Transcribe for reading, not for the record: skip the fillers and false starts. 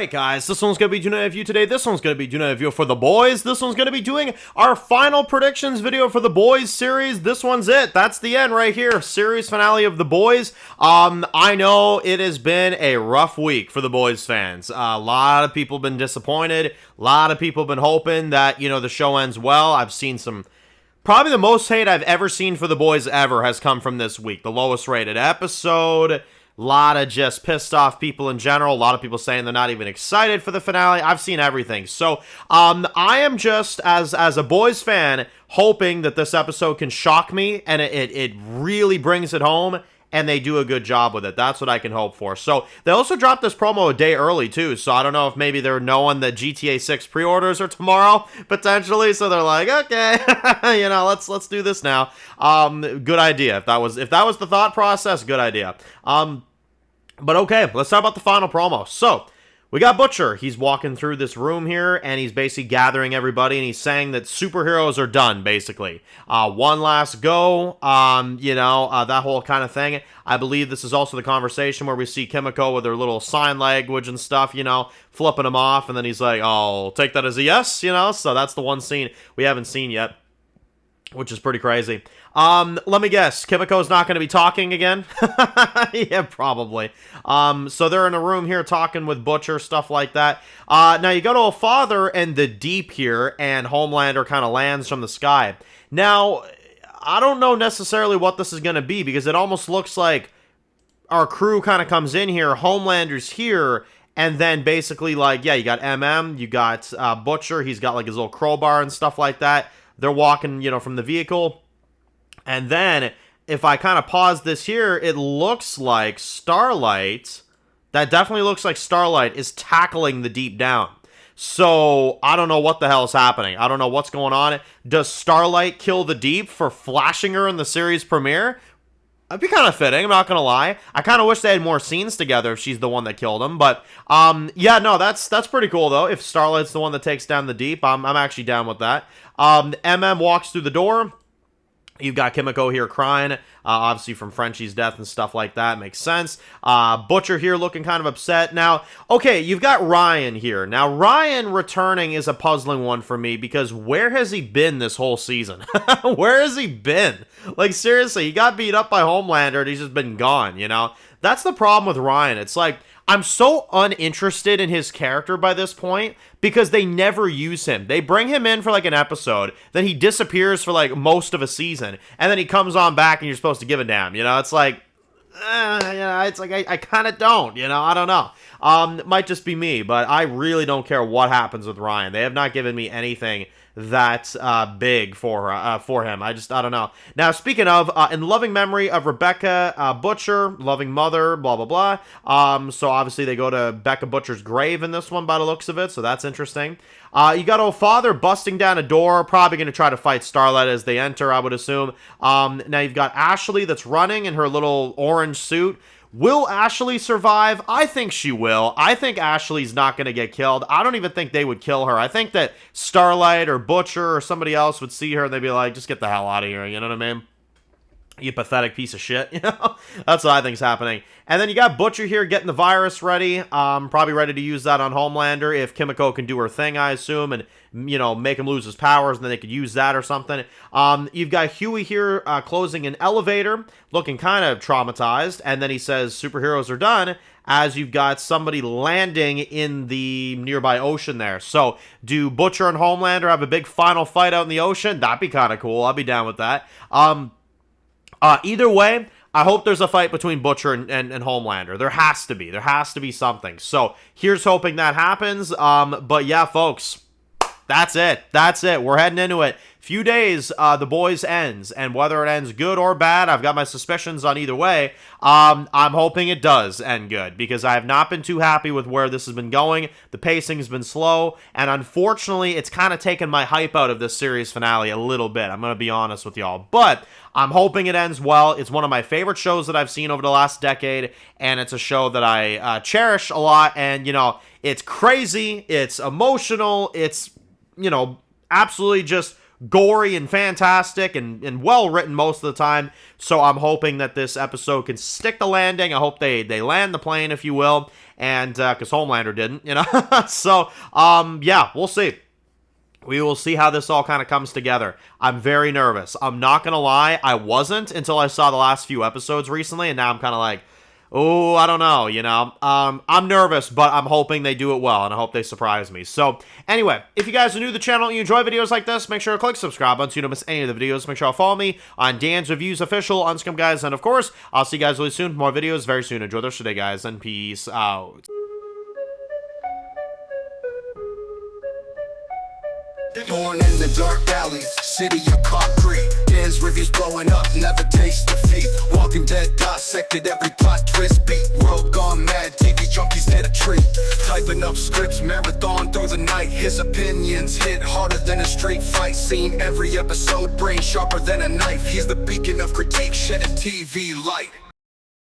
Alright guys, this one's going to be Juno View today, this one's going to be Juno View for The Boys, this one's going to be doing our final predictions video for The Boys series. This one's it, that's the end right here, series finale of The Boys. I know it has been a rough week for The Boys fans. A lot of people have been disappointed, a lot of people have been hoping that, the show ends well. I've seen some... Probably the most hate I've ever seen for The Boys ever has come from this week. The lowest rated episode, a lot of just pissed off people in general, a lot of people saying they're not even excited for the finale. I've seen everything. So, I am just, as a Boys fan, hoping that this episode can shock me, and it really brings it home, and they do a good job with it. That's what I can hope for. So, they also dropped this promo a day early, too, so I don't know if maybe they're knowing that GTA 6 pre-orders are tomorrow, potentially, so they're like, okay, let's do this now. Good idea. If that was the thought process, good idea. But okay, let's talk about the final promo. So, we got Butcher. He's walking through this room here, and he's basically gathering everybody, and he's saying that superheroes are done, basically. One last go, that whole kind of thing. I believe this is also the conversation where we see Kimiko with her little sign language and stuff, flipping him off, and then he's like, I'll take that as a yes, so that's the one scene we haven't seen yet, which is pretty crazy. Let me guess, Kimiko's not going to be talking again? Yeah, probably. So they're in a room here talking with Butcher, stuff like that. Now you go to a father and the deep here, and Homelander kind of lands from the sky. Now, I don't know necessarily what this is going to be, because it almost looks like our crew kind of comes in here, Homelander's here, and then basically, you got MM, you got Butcher, he's got his little crowbar and stuff like that. They're walking, from the vehicle. And then, if I kind of pause this here, it looks like Starlight, that definitely looks like Starlight is tackling the Deep down. So, I don't know what the hell is happening. I don't know what's going on. Does Starlight kill the Deep for flashing her in the series premiere? That'd be kind of fitting, I'm not going to lie. I kind of wish they had more scenes together if she's the one that killed him. But, yeah, no, that's pretty cool, though. If Starlight's the one that takes down the Deep, I'm actually down with that. MM walks through the door. You've got Kimiko here crying, obviously from Frenchie's death and stuff like that. Makes sense. Butcher here looking kind of upset. Now, okay, you've got Ryan here. Now, Ryan returning is a puzzling one for me, because where has he been this whole season? Where has he been? Seriously, he got beat up by Homelander and he's just been gone, That's the problem with Ryan. It's like, I'm so uninterested in his character by this point, because they never use him. They bring him in for an episode, then he disappears for most of a season, and then he comes on back and you're supposed to give a damn, It's like, I kind of don't, I don't know. It might just be me, but I really don't care what happens with Ryan. They have not given me anything that's big for him. I don't know. Now, speaking of, in loving memory of Rebecca Butcher, loving mother, blah, blah, blah. So, obviously, they go to Becca Butcher's grave in this one by the looks of it, so that's interesting. You got old father busting down a door, probably going to try to fight Starlight as they enter, I would assume. Now, you've got Ashley that's running in her little orange suit. Will Ashley survive? I think she will. I think Ashley's not going to get killed. I don't even think they would kill her. I think that Starlight or Butcher or somebody else would see her and they'd be like, just get the hell out of here, you know what I mean? You pathetic piece of shit, That's what I think's happening. And then you got Butcher here getting the virus ready. Probably ready to use that on Homelander if Kimiko can do her thing, I assume, and, make him lose his powers, and then they could use that or something. You've got Huey here closing an elevator, looking kind of traumatized, and then he says superheroes are done, as you've got somebody landing in the nearby ocean there. So, do Butcher and Homelander have a big final fight out in the ocean? That'd be kind of cool. I'd be down with that. Either way, I hope there's a fight between Butcher and Homelander. There has to be. There has to be something. So, here's hoping that happens. But yeah, folks, that's it. That's it. We're heading into it. Few days, The Boys ends. And whether it ends good or bad, I've got my suspicions on either way. I'm hoping it does end good, because I have not been too happy with where this has been going. The pacing has been slow, and unfortunately, it's kind of taken my hype out of this series finale a little bit. I'm going to be honest with y'all. But I'm hoping it ends well. It's one of my favorite shows that I've seen over the last decade, and it's a show that I cherish a lot. And, it's crazy, it's emotional, it's, absolutely just gory and fantastic and well written most of the time. So I'm hoping that this episode can stick the landing. I hope they land the plane, if you will, and because Homelander didn't, you know. So yeah, we'll see. We will see how this all kind of comes together. I'm very nervous. I'm not going to lie. I wasn't until I saw the last few episodes recently, and now I'm kind of like, oh, I don't know, you know. I'm nervous, but I'm hoping they do it well, and I hope they surprise me. So, anyway, if you guys are new to the channel and you enjoy videos like this, make sure to click subscribe button so you don't miss any of the videos. Make sure to follow me on Dan's Reviews Official on Scum Guys, and of course, I'll see you guys really soon. More videos very soon. Enjoy the rest of the day, guys, and peace out. Born in the dark alleys, city of concrete. Dan's reviews blowing up, never taste defeat. Walking Dead dissected every plot twist beat. World gone mad, TV junkies did a treat. Typing up scripts, marathon through the night. His opinions hit harder than a straight fight scene. Every episode, brain sharper than a knife. He's the beacon of critique, shedding TV light.